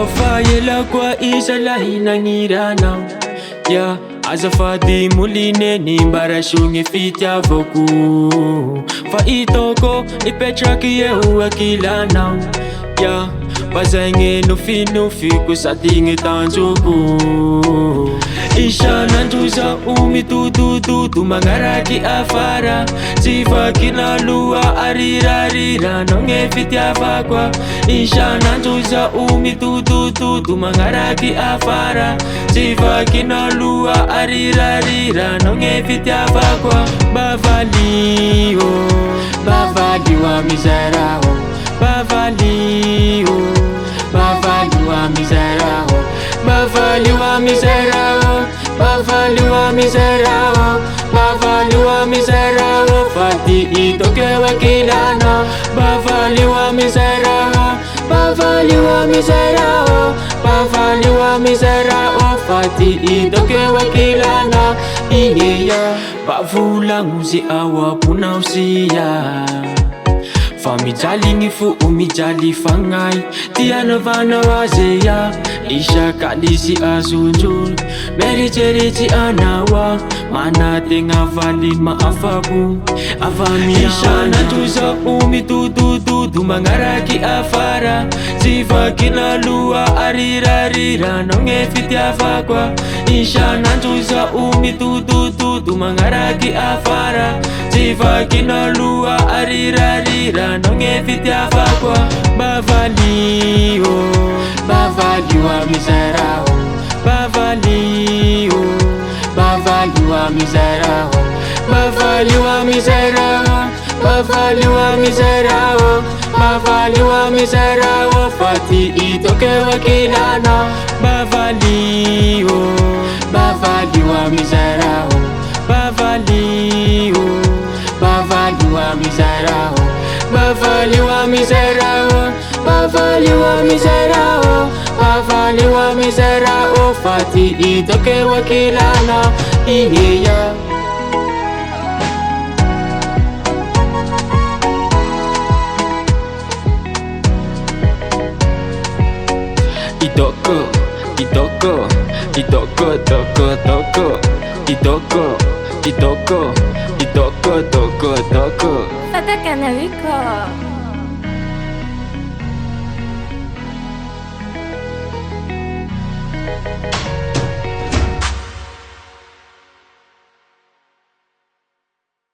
officiel kwa isalahi nangiranao. Yeah, azafady molineny mbara sogny fitiavako. Fa itako ipetraky eo akilanao. Yeah, bazagny nofinofiko sady gny tanjoko. Isanandro zaho mitotototo magnaraky afara. Tsy vakina loha arirariranao gny fitiavako. Isanandro zaho mitotototo magnaraky afara. Tsy vakina loha arirariranao gny fitiavako. Bavalio, bavalio amizarao. Bavalio, bavalio amizarao. Bavalio amizarao. Bavalio amizarao. Bavalio amizarao. Fati itoke wakilana. Bavalio amizarao. Bavalio amizarao. Bavalio amizarao. Fati itoke wakilana. Iyeya bavolango ze ao aponausia. Fa mijaly gny fo mijaly fagnay. Tianavanao azeya isakaly sy azonjolo. Meritseritsy anao manategna valy maafako. Isanandro zaho mitotototo magnaraky afara. Tsy vakina loha arirariranao gny fitiavako. Isanandro zaho mitotototo magnaraky afara. Tsy vakina loha arirariranao gny fitiavako. Bavalio, bavalio amizarao. Bavalio, bavalio amizarao. Bavalio amizarao. Bavalio amizarao. Bavalio amizarao. Fati itoke wakilana. Bavalio, bavalio amizarao. Bavalio, bavalio amizarao. Bavalio amizarao. Bavalio amizarao. Bavalio amizarao. Fati itoke wakilana. Iyeya Itoko, itoko, itoko, toko, toko. Itoko, itoko, itoko, toko, toko. Fatakana record.